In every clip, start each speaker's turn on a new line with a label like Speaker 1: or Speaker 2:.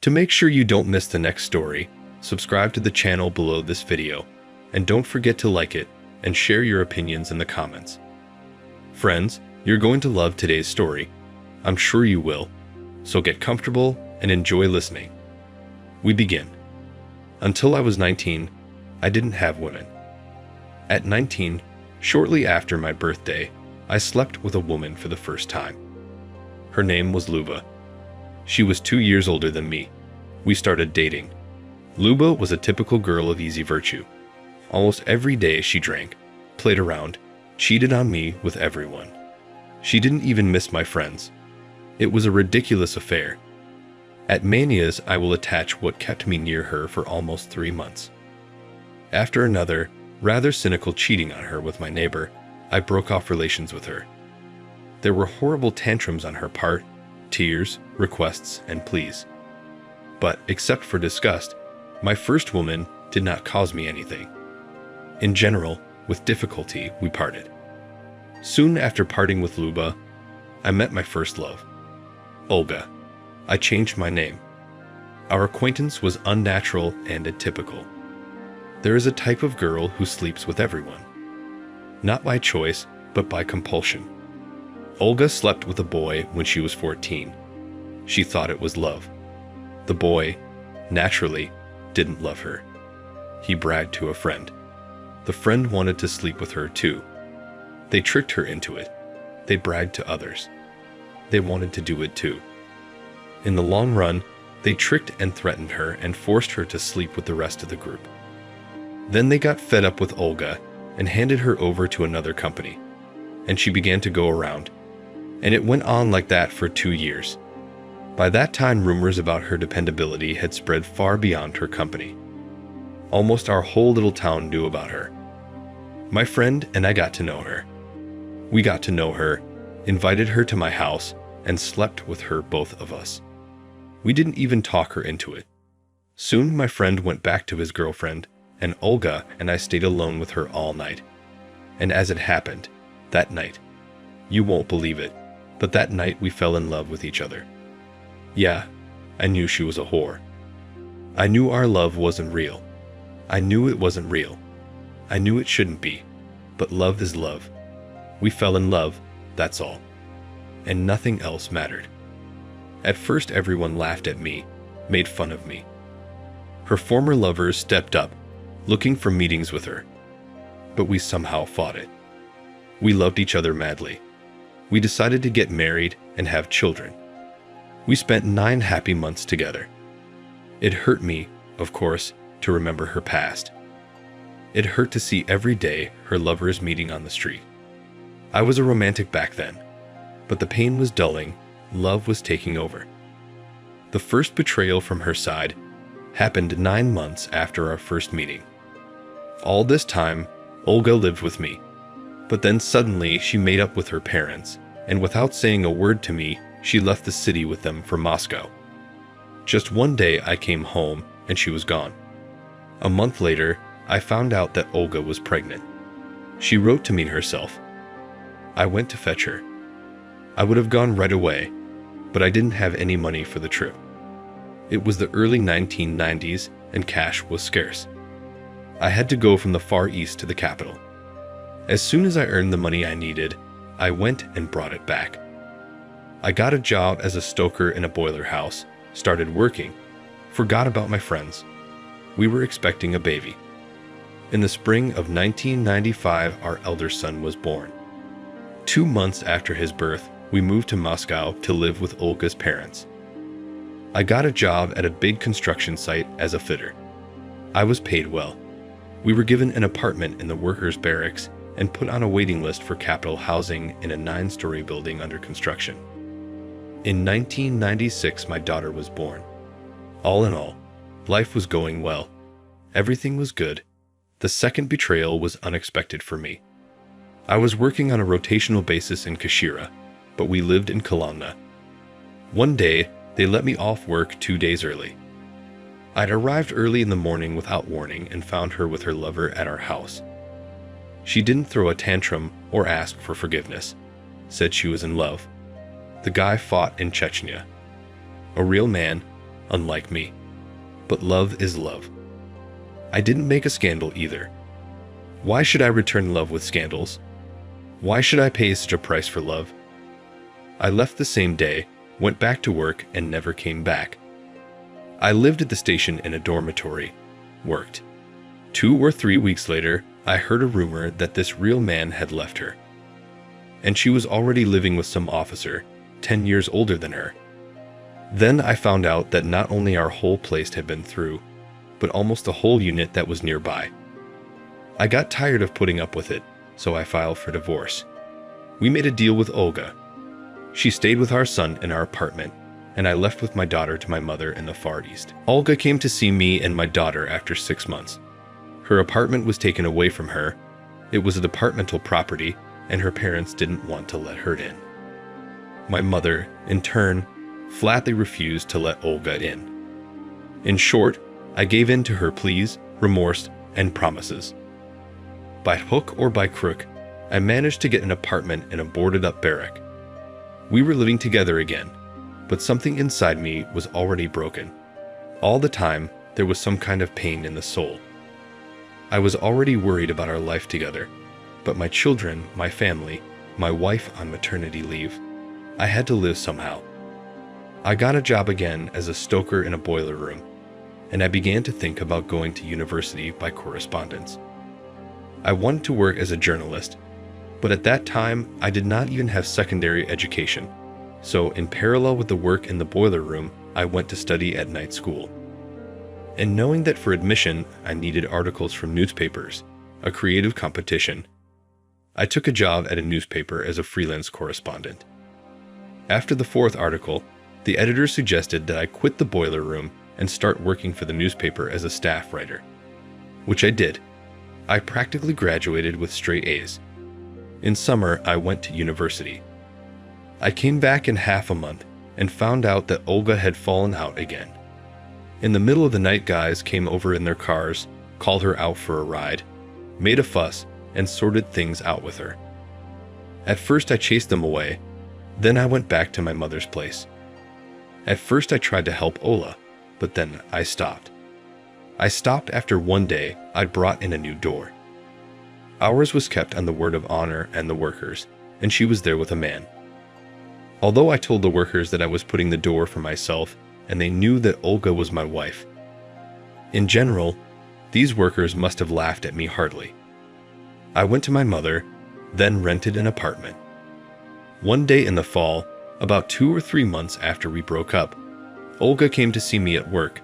Speaker 1: To make sure you don't miss the next story, subscribe to the channel below this video, and don't forget to like it and share your opinions in the comments. Friends, you're going to love today's story. I'm sure you will. So get comfortable and enjoy listening. We begin. Until I was 19, I didn't have women. At 19, shortly after my birthday, I slept with a woman for the first time. Her name was Luba. She was 2 years older than me. We started dating. Luba was a typical girl of easy virtue. Almost every day she drank, played around, cheated on me with everyone. She didn't even miss my friends. It was a ridiculous affair. At manias, I will attach what kept me near her for almost 3 months. After another, rather cynical cheating on her with my neighbor, I broke off relations with her. There were horrible tantrums on her part, tears, requests, and pleas. But except for disgust, my first woman did not cause me anything. In general, with difficulty, we parted. Soon after parting with Luba, I met my first love, Olga. I changed my name. Our acquaintance was unnatural and atypical. There is a type of girl who sleeps with everyone. Not by choice, but by compulsion. Olga slept with a boy when she was 14. She thought it was love. The boy, naturally, didn't love her. He bragged to a friend. The friend wanted to sleep with her too. They tricked her into it. They bragged to others. They wanted to do it too. In the long run, they tricked and threatened her and forced her to sleep with the rest of the group. Then they got fed up with Olga and handed her over to another company, and she began to go around. And it went on like that for 2 years. By that time, rumors about her dependability had spread far beyond her company. Almost our whole little town knew about her. My friend and I got to know her. We got to know her, invited her to my house, and slept with her, both of us. We didn't even talk her into it. Soon my friend went back to his girlfriend, and Olga and I stayed alone with her all night. And as it happened, that night, you won't believe it, but that night we fell in love with each other. Yeah, I knew she was a whore. I knew our love wasn't real. I knew it wasn't real. I knew it shouldn't be, but love is love. We fell in love, that's all. And nothing else mattered. At first everyone laughed at me, made fun of me. Her former lovers stepped up, looking for meetings with her. But we somehow fought it. We loved each other madly. We decided to get married and have children. We spent 9 happy months together. It hurt me, of course, to remember her past. It hurt to see every day her lovers meeting on the street. I was a romantic back then, but the pain was dulling, love was taking over. The first betrayal from her side happened 9 months after our first meeting. All this time, Olga lived with me, but then suddenly she made up with her parents, and without saying a word to me, she left the city with them for Moscow. Just one day I came home and she was gone. A month later, I found out that Olga was pregnant. She wrote to me herself. I went to fetch her. I would have gone right away, but I didn't have any money for the trip. It was the early 1990s and cash was scarce. I had to go from the Far East to the capital. As soon as I earned the money I needed, I went and brought it back. I got a job as a stoker in a boiler house, started working, forgot about my friends. We were expecting a baby. In the spring of 1995, our elder son was born. 2 months after his birth, we moved to Moscow to live with Olga's parents. I got a job at a big construction site as a fitter. I was paid well. We were given an apartment in the workers' barracks and put on a waiting list for capital housing in a 9-story building under construction. In 1996, my daughter was born. All in all, life was going well. Everything was good. The second betrayal was unexpected for me. I was working on a rotational basis in Kashira, but we lived in Kolomna. One day, they let me off work 2 days early. I'd arrived early in the morning without warning and found her with her lover at our house. She didn't throw a tantrum or ask for forgiveness, said she was in love. The guy fought in Chechnya. A real man, unlike me. But love is love. I didn't make a scandal either. Why should I return love with scandals? Why should I pay such a price for love? I left the same day, went back to work, and never came back. I lived at the station in a dormitory, worked. 2 or 3 weeks later, I heard a rumor that this real man had left her. And she was already living with some officer, 10 years older than her. Then I found out that not only our whole place had been through, but almost the whole unit that was nearby. I got tired of putting up with it, so I filed for divorce. We made a deal with Olga. She stayed with our son in our apartment, and I left with my daughter to my mother in the Far East. Olga came to see me and my daughter after 6 months. Her apartment was taken away from her. It was a departmental property, and her parents didn't want to let her in. My mother, in turn, flatly refused to let Olga in. In short, I gave in to her pleas, remorse, and promises. By hook or by crook, I managed to get an apartment in a boarded-up barrack. We were living together again, but something inside me was already broken. All the time, there was some kind of pain in the soul. I was already worried about our life together, but my children, my family, my wife on maternity leave, I had to live somehow. I got a job again as a stoker in a boiler room, and I began to think about going to university by correspondence. I wanted to work as a journalist, but at that time I did not even have secondary education, so in parallel with the work in the boiler room, I went to study at night school. And knowing that for admission I needed articles from newspapers, a creative competition, I took a job at a newspaper as a freelance correspondent. After the 4th article, the editor suggested that I quit the boiler room and start working for the newspaper as a staff writer, which I did. I practically graduated with straight A's. In summer, I went to university. I came back in half a month and found out that Olga had fallen out again. In the middle of the night, guys came over in their cars, called her out for a ride, made a fuss, and sorted things out with her. At first I chased them away, then I went back to my mother's place. At first I tried to help Ola, but then I stopped. I stopped after one day I'd brought in a new door. Ours was kept on the word of honor and the workers, and she was there with a man. Although I told the workers that I was putting the door for myself, and they knew that Olga was my wife. In general, these workers must have laughed at me heartily. I went to my mother, then rented an apartment. One day in the fall, about 2 or 3 months after we broke up, Olga came to see me at work.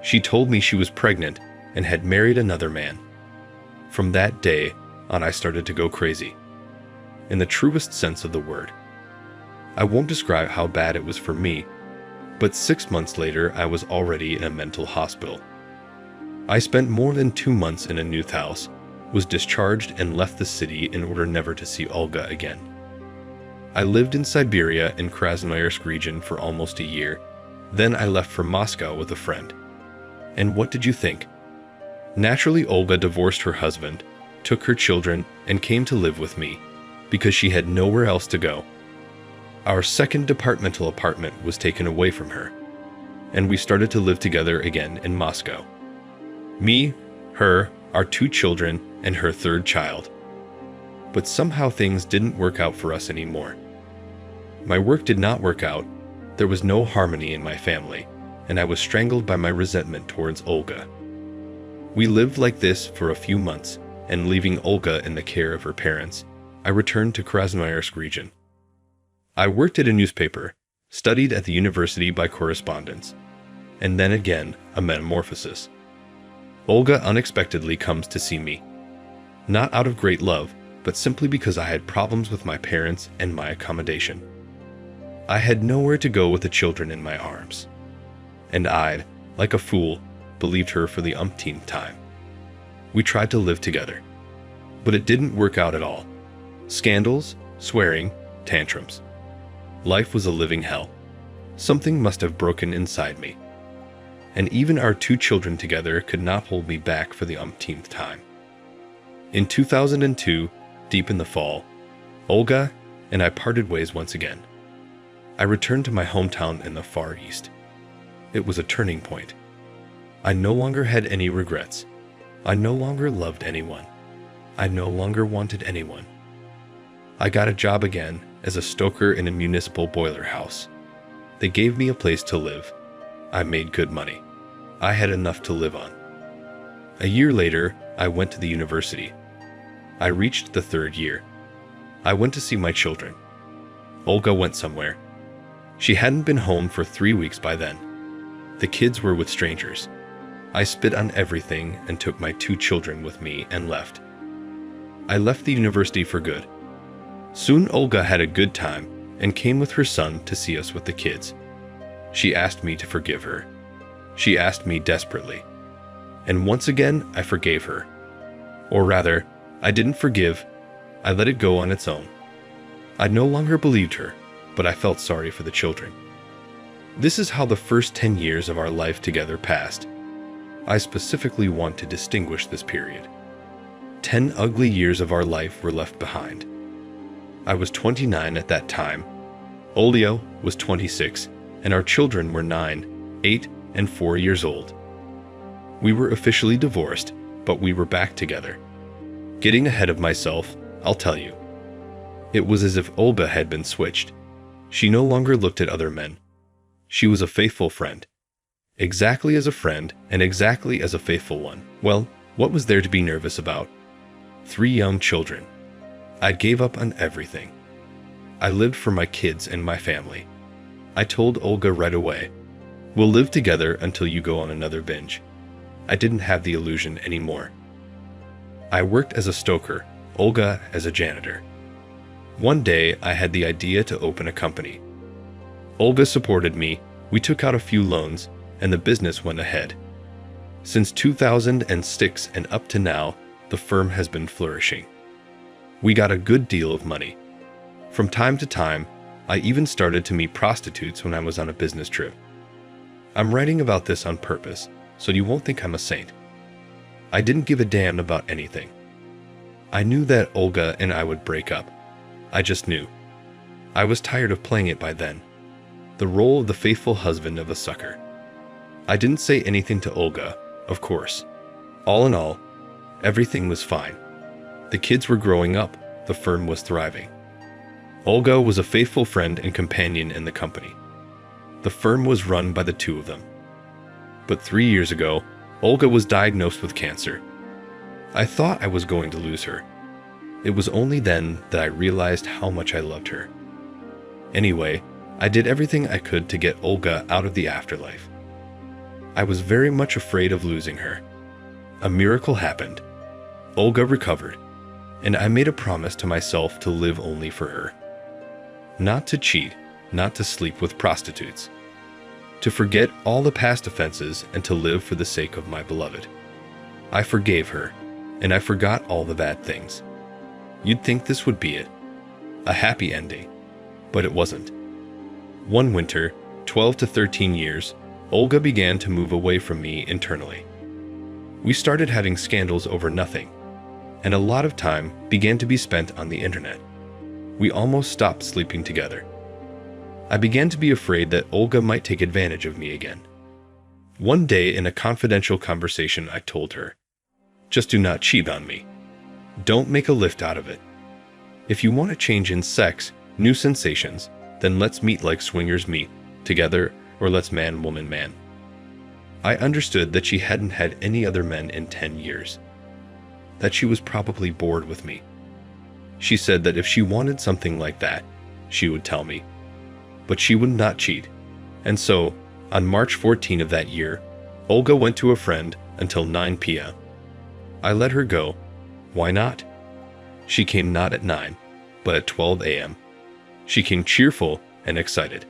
Speaker 1: She told me she was pregnant and had married another man. From that day on, I started to go crazy, in the truest sense of the word. I won't describe how bad it was for me, but 6 months later I was already in a mental hospital. I spent more than 2 months in a youth house, was discharged and left the city in order never to see Olga again. I lived in Siberia in Krasnoyarsk region for almost a year. Then I left for Moscow with a friend. And what did you think? Naturally, Olga divorced her husband, took her children, and came to live with me, because she had nowhere else to go. Our 2nd departmental apartment was taken away from her, and we started to live together again in Moscow. Me, her, our 2 children, and her 3rd child. But somehow things didn't work out for us anymore. My work did not work out, there was no harmony in my family, and I was strangled by my resentment towards Olga. We lived like this for a few months, and leaving Olga in the care of her parents, I returned to Krasnoyarsk region. I worked at a newspaper, studied at the university by correspondence, and then again a metamorphosis. Olga unexpectedly comes to see me, not out of great love, but simply because I had problems with my parents and my accommodation. I had nowhere to go with the children in my arms, and I'd, like a fool, believed her for the umpteenth time. We tried to live together, but it didn't work out at all. Scandals, swearing, tantrums. Life was a living hell. Something must have broken inside me, and even our 2 children together could not hold me back for the umpteenth time. In 2002, deep in the fall, Olga and I parted ways once again. I returned to my hometown in the Far East. It was a turning point. I no longer had any regrets. I no longer loved anyone. I no longer wanted anyone. I got a job again as a stoker in a municipal boiler house. They gave me a place to live. I made good money. I had enough to live on. A year later, I went to the university. I reached the 3rd year. I went to see my children. Olga went somewhere. She hadn't been home for 3 weeks by then. The kids were with strangers. I spit on everything and took my 2 children with me and left. I left the university for good. Soon Olga had a good time and came with her son to see us with the kids. She asked me to forgive her. She asked me desperately. And once again, I forgave her. Or rather, I didn't forgive. I let it go on its own. I no longer believed her, but I felt sorry for the children. This is how the first 10 years of our life together passed. I specifically want to distinguish this period. 10 ugly years of our life were left behind. I was 29 at that time. Olio was 26, and our children were 9, 8, and 4 years old. We were officially divorced, but we were back together. Getting ahead of myself, I'll tell you. It was as if Olga had been switched. She no longer looked at other men. She was a faithful friend. Exactly as a friend, and exactly as a faithful one. Well, what was there to be nervous about? 3 young children. I gave up on everything. I lived for my kids and my family. I told Olga right away, "We'll live together until you go on another binge." I didn't have the illusion anymore. I worked as a stoker, Olga as a janitor. One day, I had the idea to open a company. Olga supported me, we took out a few loans, and the business went ahead. Since 2006 and up to now, the firm has been flourishing. We got a good deal of money. From time to time, I even started to meet prostitutes when I was on a business trip. I'm writing about this on purpose, so you won't think I'm a saint. I didn't give a damn about anything. I knew that Olga and I would break up. I just knew. I was tired of playing it by then. The role of the faithful husband of a sucker. I didn't say anything to Olga, of course. All in all, everything was fine. The kids were growing up, the firm was thriving. Olga was a faithful friend and companion in the company. The firm was run by the 2 of them. But 3 years ago, Olga was diagnosed with cancer. I thought I was going to lose her. It was only then that I realized how much I loved her. Anyway, I did everything I could to get Olga out of the afterlife. I was very much afraid of losing her. A miracle happened. Olga recovered, and I made a promise to myself to live only for her. Not to cheat, not to sleep with prostitutes. To forget all the past offenses and to live for the sake of my beloved. I forgave her, and I forgot all the bad things. You'd think this would be it. A happy ending. But it wasn't. One winter, 12 to 13 years, Olga began to move away from me internally. We started having scandals over nothing, and a lot of time began to be spent on the internet. We almost stopped sleeping together. I began to be afraid that Olga might take advantage of me again. One day in a confidential conversation, I told her, "Just do not cheat on me. Don't make a lift out of it. If you want a change in sex, new sensations, then let's meet like swingers meet, together, or let's man, woman, man." I understood that she hadn't had any other men in 10 years. That she was probably bored with me. She said that if she wanted something like that, she would tell me. But she would not cheat. And so, on March 14 of that year, Olga went to a friend until 9 p.m. I let her go. Why not? She came not at 9, but at 12 a.m. She came cheerful and excited.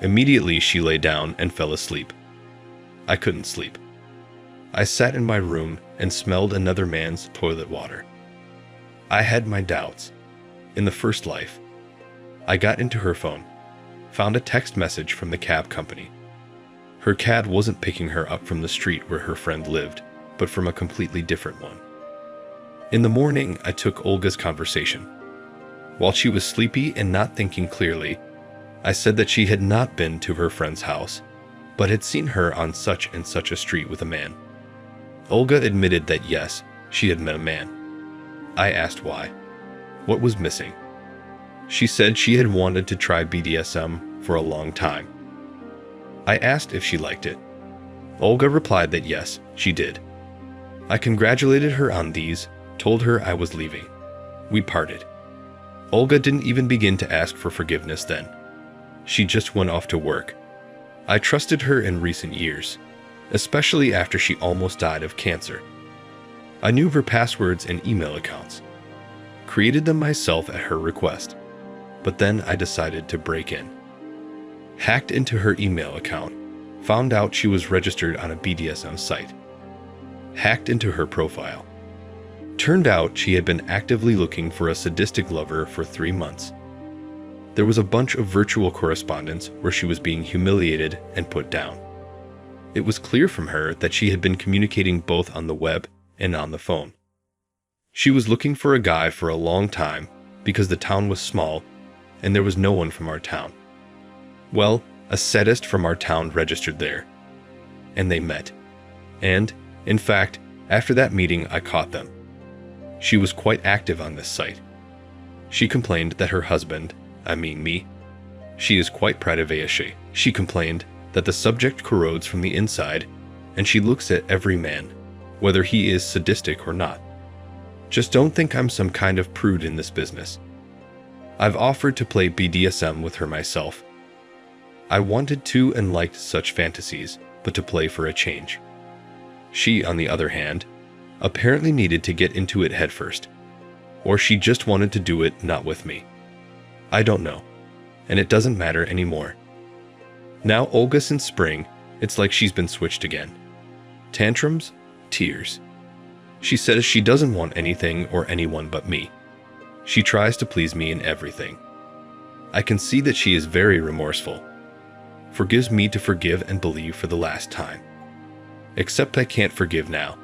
Speaker 1: Immediately she lay down and fell asleep. I couldn't sleep. I sat in my room and smelled another man's toilet water. I had my doubts. In the first life, I got into her phone, found a text message from the cab company. Her cab wasn't picking her up from the street where her friend lived, but from a completely different one. In the morning, I took Olga's conversation. While she was sleepy and not thinking clearly, I said that she had not been to her friend's house, but had seen her on such and such a street with a man. Olga admitted that yes, she had met a man. I asked why. What was missing? She said she had wanted to try BDSM for a long time. I asked if she liked it. Olga replied that yes, she did. I congratulated her on these, told her I was leaving. We parted. Olga didn't even begin to ask for forgiveness then. She just went off to work. I trusted her in recent years, especially after she almost died of cancer. I knew her passwords and email accounts, created them myself at her request, but then I decided to break in. Hacked into her email account, found out she was registered on a BDSM site. Hacked into her profile. Turned out she had been actively looking for a sadistic lover for 3 months. There was a bunch of virtual correspondence where she was being humiliated and put down. It was clear from her that she had been communicating both on the web and on the phone. She was looking for a guy for a long time because the town was small and there was no one from our town. Well, a sadist from our town registered there, and they met. And, in fact, after that meeting I caught them. She was quite active on this site. She complained that her husband, I mean me, she is quite pradavayashi. She complained that the subject corrodes from the inside and she looks at every man, whether he is sadistic or not. Just don't think I'm some kind of prude in this business. I've offered to play BDSM with her myself. I wanted to and liked such fantasies, but to play for a change. She, on the other hand, apparently needed to get into it headfirst, or she just wanted to do it not with me. I don't know, and it doesn't matter anymore. Now Olga since spring, it's like she's been switched again. Tantrums, tears. She says she doesn't want anything or anyone but me. She tries to please me in everything. I can see that she is very remorseful. Forgives me to forgive and believe for the last time. Except I can't forgive now.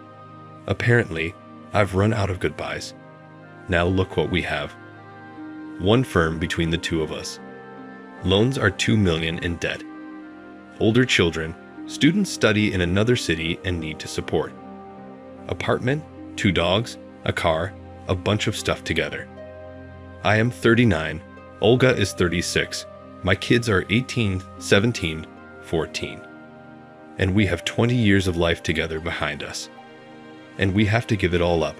Speaker 1: Apparently, I've run out of goodbyes. Now look what we have. One firm between the two of us. Loans are $2 million in debt. Older children, students study in another city and need to support. Apartment, 2 dogs, a car, a bunch of stuff together. I am 39, Olga is 36, my kids are 18, 17, 14. And we have 20 years of life together behind us. And we have to give it all up.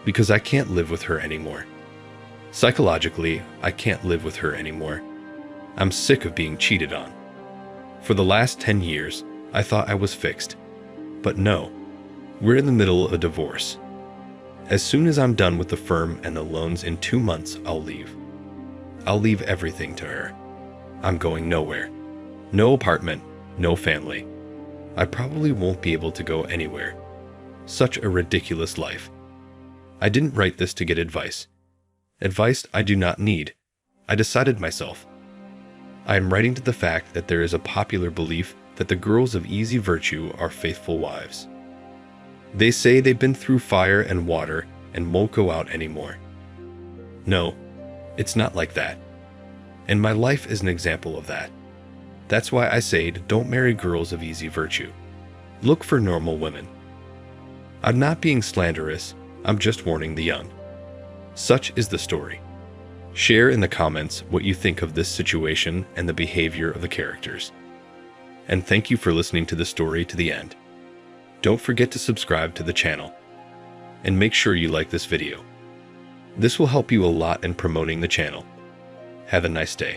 Speaker 1: Because I can't live with her anymore. Psychologically, I can't live with her anymore. I'm sick of being cheated on. For the last 10 years, I thought I was fixed. But no, we're in the middle of a divorce. As soon as I'm done with the firm and the loans in 2 months, I'll leave. I'll leave everything to her. I'm going nowhere. No apartment, no family. I probably won't be able to go anywhere. Such a ridiculous life. I didn't write this to get advice. Advice I do not need. I decided myself. I am writing to the fact that there is a popular belief that the girls of easy virtue are faithful wives. They say they've been through fire and water and won't go out anymore. No, it's not like that. And my life is an example of that. That's why I say don't marry girls of easy virtue. Look for normal women. I'm not being slanderous, I'm just warning the young. Such is the story. Share in the comments what you think of this situation and the behavior of the characters. And thank you for listening to the story to the end. Don't forget to subscribe to the channel. And make sure you like this video. This will help you a lot in promoting the channel. Have a nice day.